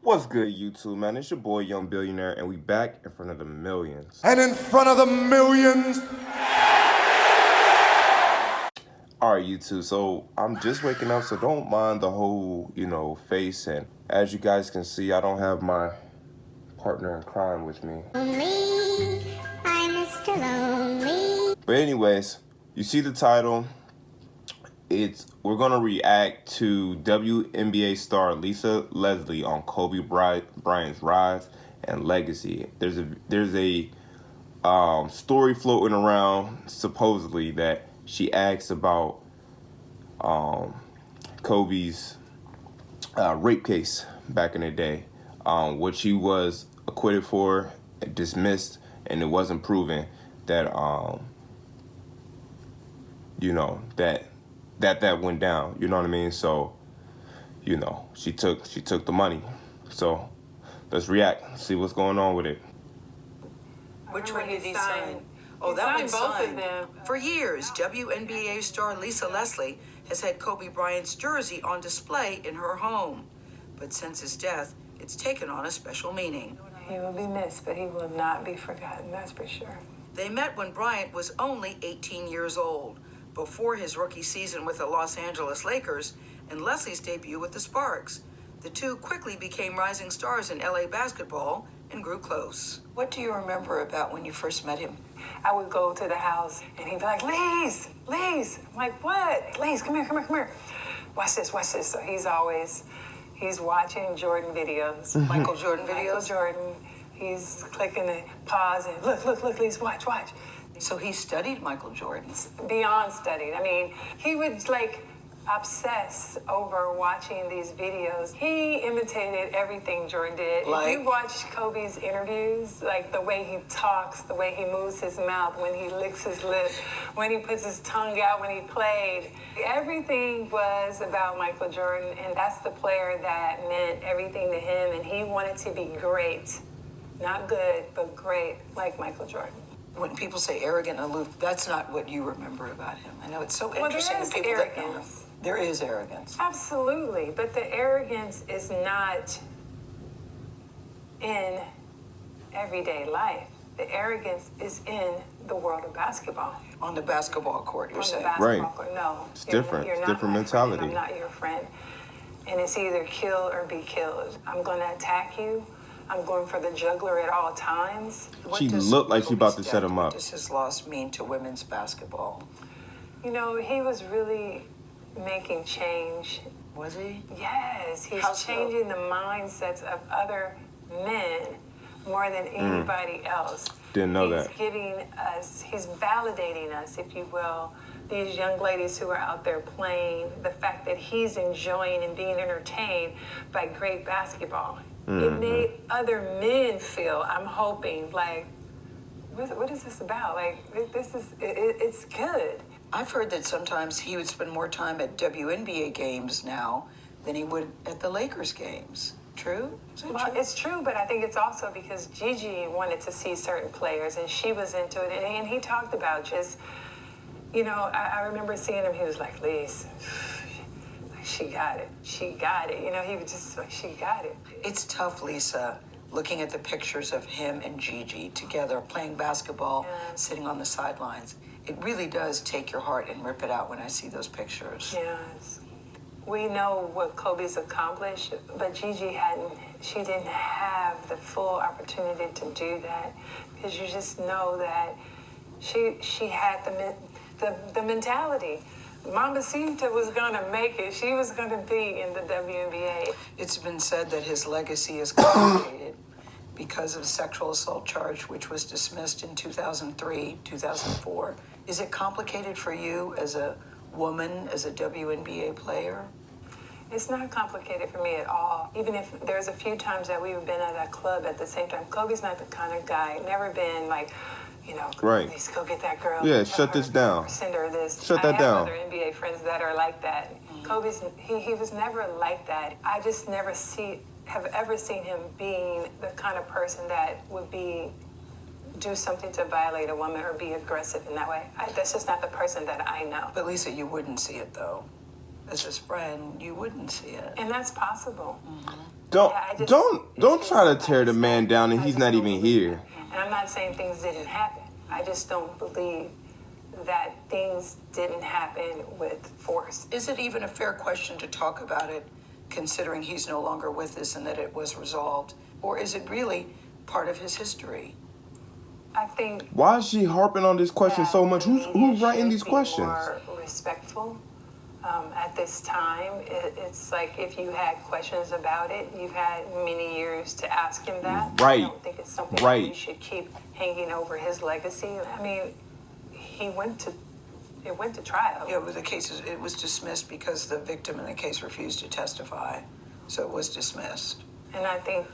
What's good, YouTube, man? It's your boy, Young Billionaire, and we back in front of the millions. And in front of the millions. All right, YouTube, so I'm just waking up, so don't mind the whole, face. And as you guys can see, I don't have my partner in crime with me. Lonely, I'm Mr. Lonely. But anyways, you see the title. We're gonna react to WNBA star Lisa Leslie on Kobe Bryant's rise and legacy. There's a story floating around supposedly that she asks about Kobe's rape case back in the day, which he was acquitted for, dismissed, and it wasn't proven that that went down. You know what I mean? So, she took the money. So let's react, see what's going on with it. Which one did he sign? Oh, that one's signed. For years, WNBA star Lisa Leslie has had Kobe Bryant's jersey on display in her home. But since his death, it's taken on a special meaning. He will be missed, but he will not be forgotten, that's for sure. They met when Bryant was only 18 years old, before his rookie season with the Los Angeles Lakers and Leslie's debut with the Sparks. The two quickly became rising stars in LA basketball and grew close. What do you remember about when you first met him? I would go to the house and he'd be like, Lise. I'm like, what? Lise, come here. Watch this. So he's watching Jordan videos. Michael Jordan videos? Michael Jordan. He's clicking the pause and look, Lise, watch. So he studied Michael Jordan. Beyond studied. I mean, he would obsess over watching these videos. He imitated everything Jordan did. Like? If you watch Kobe's interviews, the way he talks, the way he moves his mouth, when he licks his lip, when he puts his tongue out when he played, everything was about Michael Jordan, and that's the player that meant everything to him, and he wanted to be great. Not good, but great, like Michael Jordan. When people say arrogant and aloof, that's not what you remember about him. I know it's so interesting to people that know him. There is arrogance. Absolutely, but the arrogance is not in everyday life. The arrogance is in the world of basketball. On the basketball court, you're saying? Basketball court. No. It's different. It's different mentality. Friend. I'm not your friend. And it's either kill or be killed. I'm going to attack you. I'm going for the juggler at all times. She looked like she about to set him up. What does his loss mean to women's basketball? He was really making change. Was he? Yes, he's changing the mindsets of other men more than anybody else. Didn't know that. He's giving us, he's validating us, if you will, these young ladies who are out there playing, the fact that he's enjoying and being entertained by great basketball. It made other men feel, I'm hoping, what is this about? It's good. I've heard that sometimes he would spend more time at WNBA games now than he would at the Lakers games. True? Is that true? It's true, but I think it's also because Gigi wanted to see certain players, and she was into it. And he talked about just, I remember seeing him, he was like, Lise, she got it. He was just like, she got it. It's tough, Lisa, looking at the pictures of him and Gigi together playing basketball, sitting on the sidelines. It really does take your heart and rip it out when I see those pictures. Yes. We know what Kobe's accomplished, but Gigi didn't have the full opportunity to do that, because you just know that she had the mentality. Mamacita was going to make it. She was going to be in the WNBA. It's been said that his legacy is complicated because of a sexual assault charge, which was dismissed in 2003, 2004. Is it complicated for you as a woman, as a WNBA player? It's not complicated for me at all. Even if there's a few times that we've been at a club at the same time. Kobe's not the kind of guy, never been right. Let's go get that girl. Yeah, shut this down. Send her this. Shut that down. I have other NBA friends that are like that. Kobe's, he was never like that. I just never have ever seen him being the kind of person that would do something to violate a woman or be aggressive in that way. That's just not the person that I know. But Lisa, you wouldn't see it though. as his friend, you wouldn't see it. And that's possible. Don't Yeah, I just- don't try to I tear the just man don't- down and I he's just not don't even believe here. that. And I'm not saying things didn't happen. I just don't believe that things didn't happen with force. Is it even a fair question to talk about it, considering he's no longer with us and that it was resolved? Or is it really part of his history? I think Why is she harping on this question so much? Who's media writing should these be questions? More respectful. At this time, it's like if you had questions about it, you've had many years to ask him that. Right. I don't think it's something Right. that we should keep hanging over his legacy. I mean, it went to trial. Yeah, but it was dismissed because the victim in the case refused to testify. So it was dismissed. And I think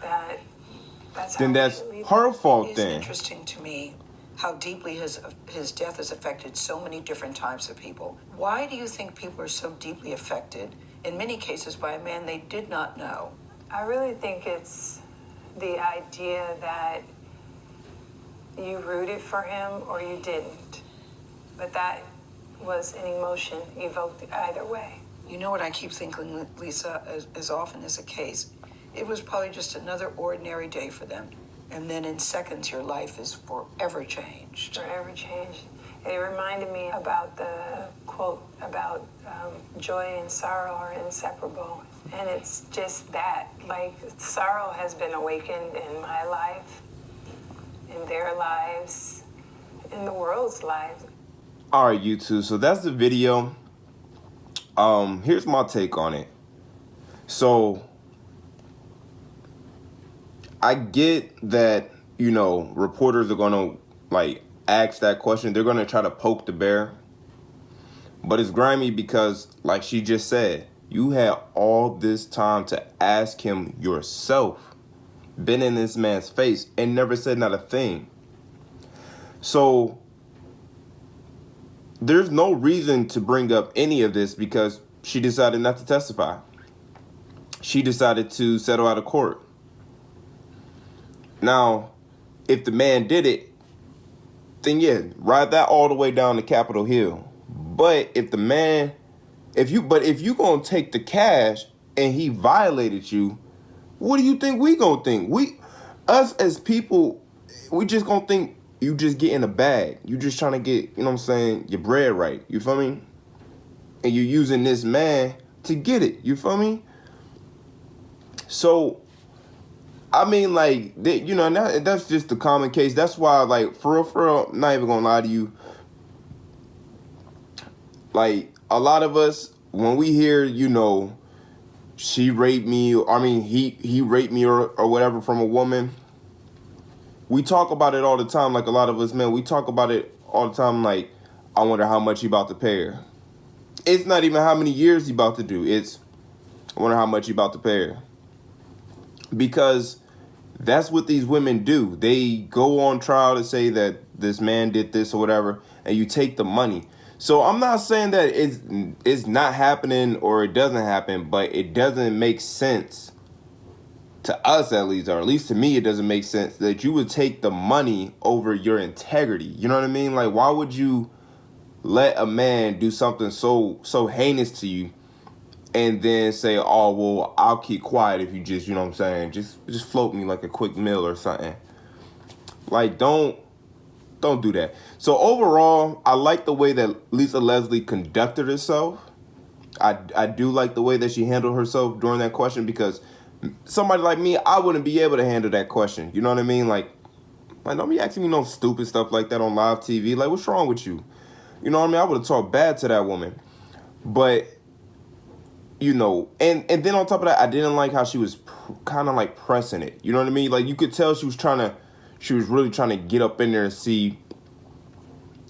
that's how Then we that's should leave it. her fault It's then. interesting to me how deeply his death has affected so many different types of people. Why do you think people are so deeply affected, in many cases by a man they did not know? I really think it's the idea that you rooted for him or you didn't. But that was an emotion evoked either way. You know what I keep thinking, Lisa, as often as a case? It was probably just another ordinary day for them. And then in seconds, your life is forever changed. Forever changed. It reminded me about the quote about joy and sorrow are inseparable. And it's just that, like, sorrow has been awakened in my life, in their lives, in the world's lives. All right, YouTube. So that's the video. Here's my take on it. So I get that, you know, reporters are gonna like ask that question. They're gonna try to poke the bear. But it's grimy because, like she just said, you had all this time to ask him yourself, been in this man's face, and never said not a thing. So there's no reason to bring up any of this because she decided not to testify. She decided to settle out of court. Now, if the man did it, then yeah, ride that all the way down to Capitol Hill. But if you gonna take the cash and he violated you, what do you think we gonna think? Us as people, we just gonna think you just get in a bag. You just trying to get, you know what I'm saying, your bread right. You feel me? And you're using this man to get it. You feel me? So, I mean, like, you know, that's just the common case. That's why, like, for real, I'm not even gonna lie to you. Like, a lot of us, when we hear, you know, she raped me, he raped me or whatever from a woman, we talk about it all the time. Like, a lot of us men, we talk about it all the time. Like, I wonder how much he about to pay her. It's not even how many years he about to do. It's, I wonder how much he about to pay her. Because that's what these women do. They go on trial to say that this man did this or whatever, and you take the money. So I'm not saying that it's not happening or it doesn't happen, but it doesn't make sense to us, at least, or at least to me, it doesn't make sense that you would take the money over your integrity. You know what I mean? Like, why would you let a man do something so heinous to you and then say, oh, well, I'll keep quiet if you just, you know what I'm saying, just float me like a quick meal or something. Like, don't do that. So overall, I like the way that Lisa Leslie conducted herself. I do like the way that she handled herself during that question, because somebody like me, I wouldn't be able to handle that question. You know what I mean? Like don't be asking me no stupid stuff like that on live TV. Like, what's wrong with you? You know what I mean? I would have talked bad to that woman. But, you know, and then on top of that, I didn't like how she was kind of like pressing it. You know what I mean? Like, you could tell she was really trying to get up in there and see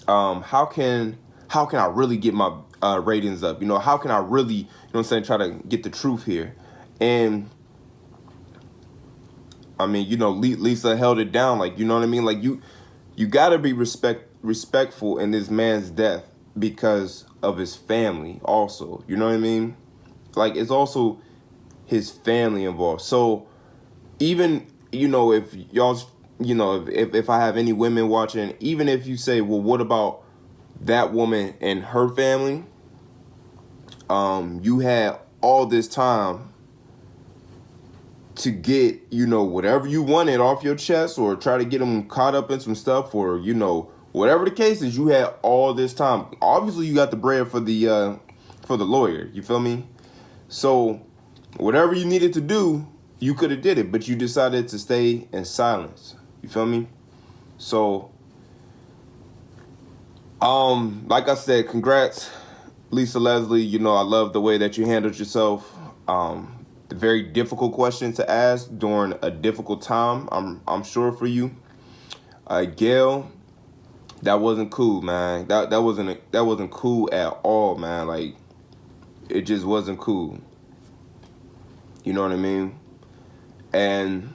how can I really get my ratings up? You know, how can I really, you know what I'm saying, try to get the truth here? And I mean, you know, Lisa held it down. Like, you know what I mean? Like, you got to be respectful in this man's death because of his family also. You know what I mean? Like, it's also his family involved. So even, you know, if y'all, you know, if I have any women watching, even if you say, well, what about that woman and her family? You had all this time to get, you know, whatever you wanted off your chest, or try to get them caught up in some stuff, or, you know, whatever the case is, you had all this time. Obviously, you got the bread for the lawyer. You feel me? So whatever you needed to do, you could have did it, but you decided to stay in silence. You feel me? So, like I said, congrats, Lisa Leslie. You know, I love the way that you handled yourself. The very difficult question to ask during a difficult time, I'm sure, for you. Gayle, that wasn't cool, man. That wasn't cool at all, man. Like, it just wasn't cool. You know what I mean? And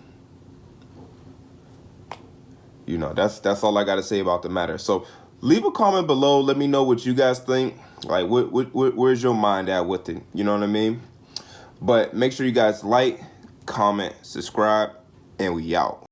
you know, that's all I got to say about the matter. So leave a comment below. Let me know what you guys think. Like, where's your mind at with it? You know what I mean? But make sure you guys like, comment, subscribe, and we out.